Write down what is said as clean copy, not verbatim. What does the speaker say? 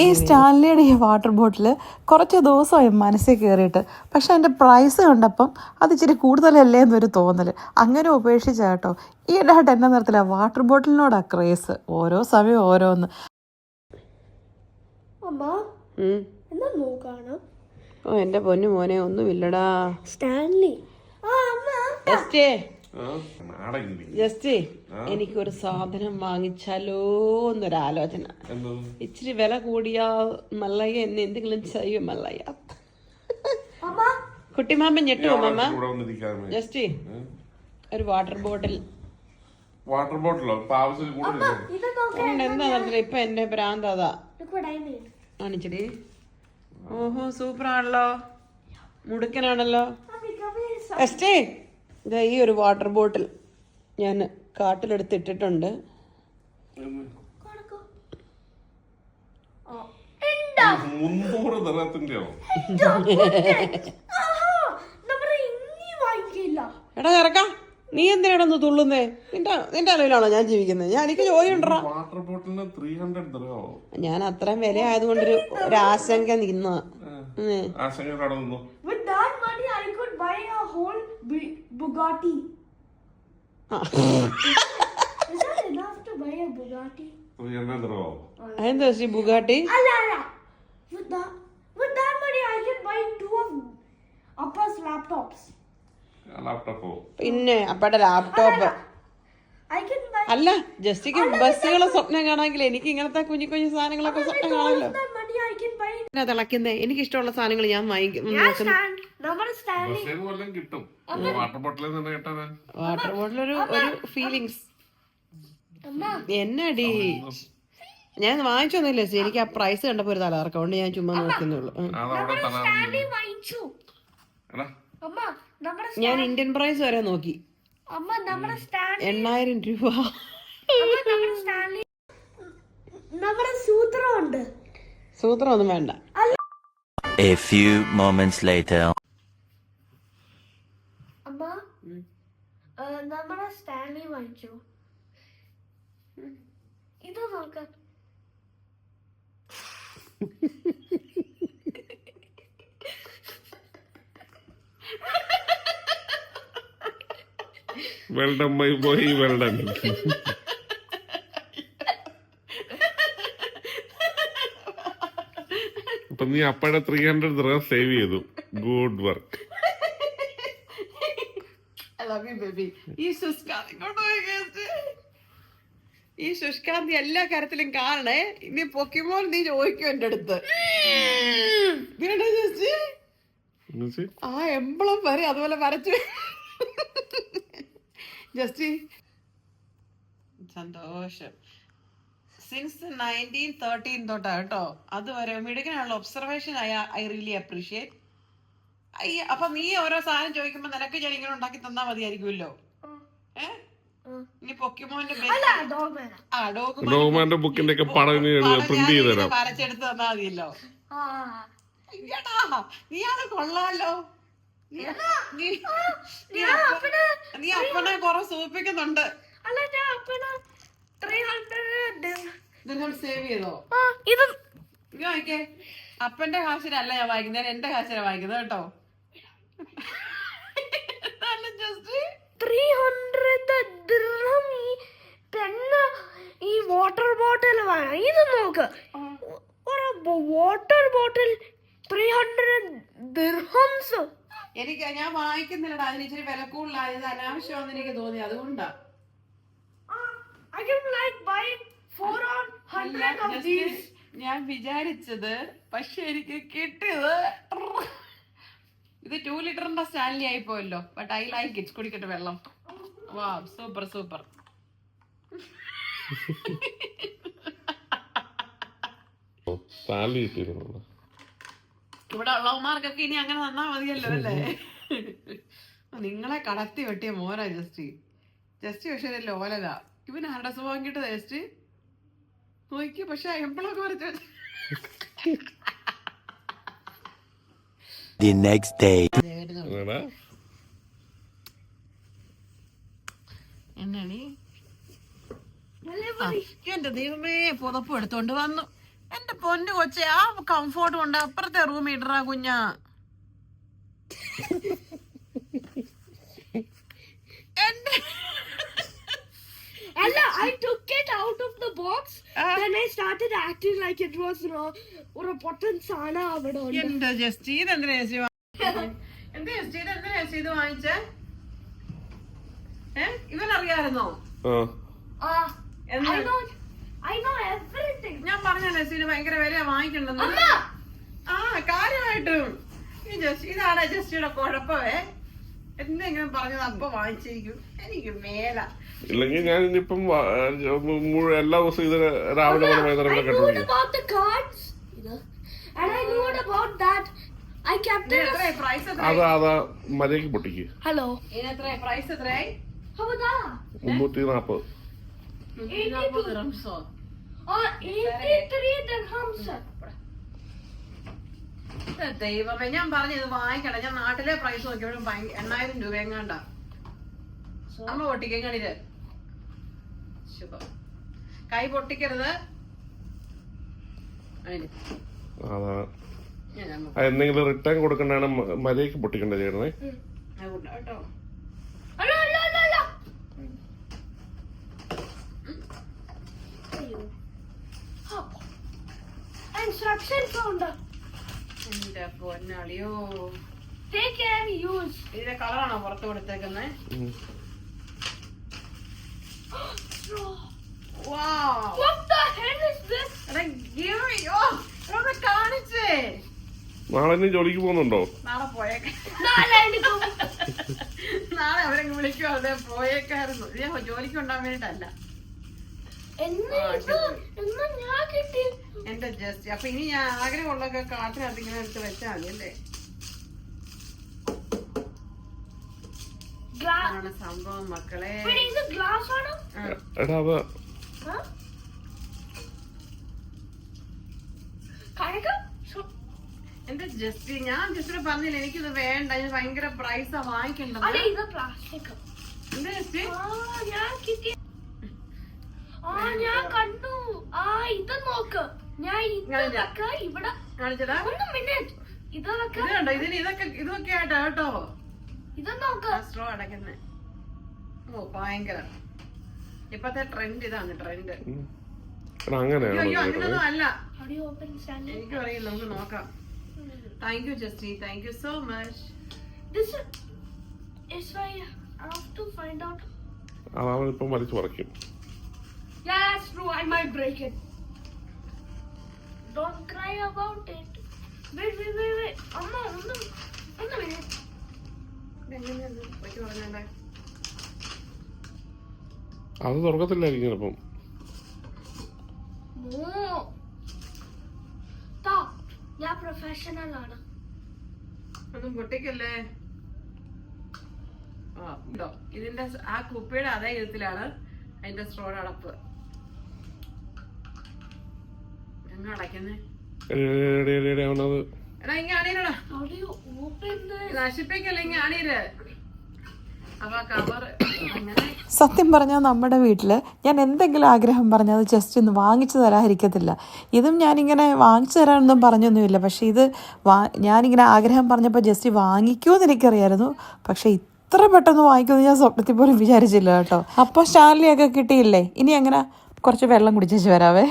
ഈ സ്റ്റാൻലിയുടെ ഈ water bottle കുറച്ച് ദിവസമായി മനസ്സിൽ കയറിയിട്ട്, പക്ഷെ അതിൻ്റെ പ്രൈസ് കണ്ടപ്പം അത് ഇച്ചിരി കൂടുതലല്ലേ എന്നൊരു തോന്നൽ. അങ്ങനെ ഉപേക്ഷിച്ച കേട്ടോ. ഈ ഇടായിട്ട് എന്നാ നിർത്തില്ല, വാട്ടർ ബോട്ടിലിനോടാണ് ക്രേസ്. ഓരോ സമയം ഓരോന്ന്. ഓ എൻ്റെ പൊന്നു മോനെ ഒന്നുമില്ലടാ. സ്റ്റാൻലി ജസ്റ്റ് എനിക്കൊരു സാധനം വാങ്ങിച്ചാലോ എന്നൊരാലോചന. ഇച്ചിരി വില കൂടിയാ മല്ലയ്യ എന്നെ എന്തെങ്കിലും ചെയ്യും മല്ലയ്യ. കുട്ടിമാമ ഞെട്ടുവോ മാമ? ജസ്റ്റ് ഒരു വാട്ടർ ബോട്ടിൽ. വാട്ടർ ബോട്ടിലോ? എന്താ നടത്തില്ല ഇപ്പൊ എന്റെ ഭ്രാന്താ കാണിച്ചടി. ഓഹോ സൂപ്പറാണല്ലോ, മുടുക്കനാണല്ലോ. ജസ്റ്റ് ഇതാ ഈ ഒരു വാട്ടർ ബോട്ടിൽ ഞാൻ കാട്ടിലെടുത്തിട്ടിട്ടുണ്ട്. എടാ ഇറക്കാം, നീ എന്തിനാടൊന്ന് തുള്ളുന്നേ? നിന്റെ അളവിലാണോ ഞാൻ ജീവിക്കുന്നത്? ഞാൻ എനിക്ക് ജോലി ഉണ്ടോ? ഞാൻ അത്രയും വില ആയതുകൊണ്ടൊരു ആശങ്ക നിന്ന. buy a whole Bugatti. Is that enough to buy a Bugatti? എന്താ Bugatti? With that money I can buy 2 of Appa's laptops. പിന്നെ അപ്പയുടെ ലാപ്ടോപ്പ് അല്ല. ജസ്റ്റിക്ക് ബസ്സുകളെ സ്വപ്നം കാണാമെങ്കിൽ എനിക്ക് ഇങ്ങനത്തെ കുഞ്ഞു കുഞ്ഞു സാധനങ്ങളൊക്കെ സ്വപ്നം കാണാമല്ലോ. തിളക്കുന്നേ എനിക്ക് ഇഷ്ടമുള്ള സാധനങ്ങൾ ഞാൻ വാങ്ങിക്കും. വാട്ടർ ബോട്ടിൽ ഒരു ഫീലിങ്സ്. എന്നടി ഞാൻ വാങ്ങിച്ചൊന്നുമില്ല. എനിക്ക് ആ പ്രൈസ് കണ്ടപ്പോ ഒരു തലകറക്കം കൊണ്ട് ഞാൻ ചുമ്മാ നോക്കുന്നുള്ളൂ. ഞാൻ ഇന്ത്യൻ പ്രൈസ് വരെ നോക്കി. 8,000 രൂപ. സൂത്രം ഒന്നും വേണ്ട. A few moments later. അമ്മ നമ്മുടെ സ്റ്റാൻലി വാങ്ങിച്ചു. ഇത് നോക്കാം. Well done, my boy, well done. അപ്പൊ നീ അപ്പയുടെ 300 dirham സേവ് ചെയ്തു. Good work. ഈ ശുഷ്കാന്തി എല്ലാ കാര്യത്തിലും കാണണേ. ഇനി പൊക്കിമോൻ നീ ചോദിക്കും എന്റെ അടുത്ത്. ആ എംബ്ലം വരെ അതുപോലെ വരച്ചു. ജസ്റ്റ് സന്തോഷം. സിൻസ് 1913 തൊട്ടാ കേട്ടോ. അതുവരെ മിടുക്കനാണല്ലോ. Observation I really appreciate. അപ്പൊ നീ ഓരോ സാധനം ചോദിക്കുമ്പോ നിനക്ക് ഞാൻ ഇങ്ങനെ ഉണ്ടാക്കി തന്നാ മതിയായിരിക്കുമല്ലോ. ഇനി പൊക്കിമോന്റെ ഡോഗ്മാന്റെ ബുക്കിന്റെ ഒക്കെ പ്രിന്റ് ചെയ്ത് തരാം. വരച്ചെടുത്ത് തന്നാ മതിയല്ലോ. നീയാണ് കൊള്ളാലോ. നീ അപ്പനെ കൊറേ സൂപ്പിക്കുന്നുണ്ട്. സേവ് ചെയ്തോ? നീ വായിക്കേ. അപ്പന്റെ കാശിനല്ല ഞാൻ വായിക്കുന്നത്, എന്റെ കാശിനാ വായിക്കുന്നത് കേട്ടോ. 300 dirham ഈ വാട്ടർ ബോട്ടിൽ വേണം. ഇത് നോക്ക്, വാട്ടർ ബോട്ടിൽ 300 dirhams. എനിക്ക് ഞാൻ വായിക്കുന്നില്ലടാ. അതിന് ഇച്ചിരി വില കൂടുതലായത് അനാവശ്യമാണെന്ന് എനിക്ക് തോന്നി, അതുകൊണ്ടാ. ഞാൻ വിചാരിച്ചത്, പക്ഷെ എനിക്ക് കിട്ടിയത് ഇത് 2 ലിറ്ററിന്റെ സ്റ്റാൻലി ആയി പോയല്ലോ. But I like it. കുടിക്കട്ടെ വെള്ളം. വാ സൂപ്പർ സൂപ്പർ. ഇവിടെ ഉള്ളവന്മാർക്കൊക്കെ ഇനി അങ്ങനെ തന്നാ മതിയല്ലോ അല്ലേ? നിങ്ങളെ കടത്തി വെട്ടിയ മോനാ ജസ്റ്റ്. പക്ഷെ ലോലത. ഇവൻ ആരുടെ സ്വഭാവം കിട്ടത് ജസ്റ്റ് നോക്കി. പക്ഷെ എപ്പോഴൊക്കെ വരച്ചു. The next day. എന്നാണ് എന്റെ ദൈവമേ പുതപ്പ് എടുത്തോണ്ട് വന്നു. എന്റെ പൊന്നു കൊച്ചെ ആ കംഫോർട്ട് കൊണ്ട് അപ്പുറത്തെ റൂം ഇടറാ കുഞ്ഞാ. എന്റെ Ella, I took it out of the box. Then I started acting like it was ഒരു പൊട്ടൻ സാധനം അവിടെ ഉണ്ട്. എന്റെ ജസ്റ്റ് ഇതെന്തിനാ ജസ്റ്റ് എന്താ ജസ്റ്റ് ഇതെന്തിനാ ജസ്റ്റ് ഇത് വാങ്ങിച്ചേ? ഇവനറിയായിരുന്നോ? I know everything. ഞാൻ പറഞ്ഞല്ലേ ജസ്റ്റ് ഭയങ്കര വില വാങ്ങിക്കണ്ടെന്ന്. ആ കാര്യമായിട്ടും ഈ ജസ്റ്റ് ഇതാണ് ജസ്റ്റിയുടെ കുഴപ്പമേ. എന്തെങ്കിലും പറഞ്ഞത് അപ്പൊ വാങ്ങിച്ചിരിക്കും. എനിക്ക് മേല. ഇല്ലെങ്കിൽ ഞാൻ ഇനിയിപ്പം എല്ലാ ദിവസവും ഇത് രാവിലെ വൈകുന്നേരം I knew about the cards. And I knew about that. I kept it. Price അതാ മര്യാദക്ക് പൊട്ടിക്ക്. Hello. ഇതിനെത്ര പ്രൈസ് എത്രയായി? How about that? 340. 340 dirhams-ഓ? 83 dirhams. ദൈവമേ ഞാൻ പറഞ്ഞു ഇത് വാങ്ങിക്കണ്ട. ഞാൻ നാട്ടിലെ പ്രൈസ് നോക്കിയപ്പോഴും 8,000 രൂപ എങ്ങാണ്ടാ. അമ്മ പൊട്ടിക്കണിത് ശുഭം. കൈ പൊട്ടിക്കരുത്. എന്തെങ്കിലും റിട്ടേൺ കൊടുക്കണ്ടാണ് മര്യാദക്ക് പൊട്ടിക്കണ്ടേ ചേട്ടനെ? കേട്ടോ Instructions ഉണ്ട്. എന്റെ പൊന്നളിയോ. Take care and use. ഇതിന്റെ കളറാണോ പുറത്ത് കൊടുത്തേക്കുന്നത്? What the hell is this? കാണിച്ചേ. നാളെ നീ ജോലിക്ക് പോകുന്നുണ്ടോ? നാളെ പോയേക്ക. നാളെ എനിക്ക് നാളെ അവരെങ്ങ് വിളിക്കും. അതെ പോയേക്കായിരുന്നു. ഞാൻ ജോലിക്ക് ഉണ്ടാകാൻ വേണ്ടിട്ടല്ല. ഞാൻ കിട്ടി. എന്റെ ജസ്റ്റ് അപ്പൊ ഇനി ഞാൻ ആഗ്രഹമുള്ളൊക്കെ കാട്ടിനകത്ത് ഇങ്ങനെ എടുത്ത് വെച്ചാൽ മതി അല്ലേ? ആണ് സംഭവം മക്കളെ. ഇത് ഗ്ലാസ് ആണ്. എടാ അത് എന്റെ ജസ്റ്റ് ഞാൻ ജസ്റ്റിന് പറഞ്ഞില്ല എനിക്കിത് വേണ്ട. ഇത് ഭയങ്കര പ്രൈസാ വാങ്ങിക്കണ്ടത്. എന്താ ജസ്റ്റ് ഞാൻ കണ്ടു. ഇത് നോക്ക്. ഞാൻ ഇവിടെ കാണിച്ചതാ. ഇത് കണ്ടോ ഇതിന് ഇതൊക്കെ ആയിട്ടാ കേട്ടോ. ഇത് നോക്ക്. സ്ട്രോ അടയ്ക്കുന്നേ. ഓ ഭയങ്കര ഇപ്പത്തെ ട്രെൻഡ് ഇതാണ് ട്രെൻഡ്. അയ്യോ അങ്ങനൊന്നും അല്ല. എനിക്കും അറിയില്ല. നമുക്ക് നോക്കാം. Thank you Justy. Thank you so much. അവനിപ്പം വലിച്ചു പറിക്കും. Yeah, that's true. I might break it. Don't cry about it. Wait. Amma, one minute. അത് തുറക്കത്തില്ലായിരിക്കും ചിലപ്പം. No. ഞാൻ പ്രൊഫഷണൽ ആണ്. ഒന്നും പൊട്ടിക്കല്ലേ. ഇതിന്റെ ആ കുപ്പിയുടെ അതേ വിധത്തിലാണ് അതിന്റെ സ്ട്രോയുടെ അടപ്പ്. എങ്ങനെ അടയ്ക്കുന്നേ? എടാ ഇങ്ങ അണിയരടാ. നശിപ്പിക്കല്ലേ ഇങ്ങ അണിയര്. അപ്പൊ കവർ അങ്ങനെ. സത്യം പറഞ്ഞാൽ നമ്മുടെ വീട്ടിൽ ഞാൻ എന്തെങ്കിലും ആഗ്രഹം പറഞ്ഞാൽ അത് ജസ്റ്റ് ഒന്ന് വാങ്ങിച്ചു തരാതിരിക്കത്തില്ല. ഇതും ഞാനിങ്ങനെ വാങ്ങിച്ചു തരാനൊന്നും പറഞ്ഞൊന്നുമില്ല. പക്ഷേ ഇത് ഞാനിങ്ങനെ ആഗ്രഹം പറഞ്ഞപ്പോൾ ജസ്റ്റ് വാങ്ങിക്കുമെന്ന് എനിക്കറിയായിരുന്നു. പക്ഷേ ഇത്ര പെട്ടെന്ന് വാങ്ങിക്കുമെന്ന് ഞാൻ സ്വപ്നത്തിൽ പോലും വിചാരിച്ചില്ല കേട്ടോ. അപ്പോൾ സ്റ്റാൻലിയൊക്കെ കിട്ടിയില്ലേ. ഇനി അങ്ങനെ കുറച്ച് വെള്ളം കുടിച്ചേച്ച് വരാവേ.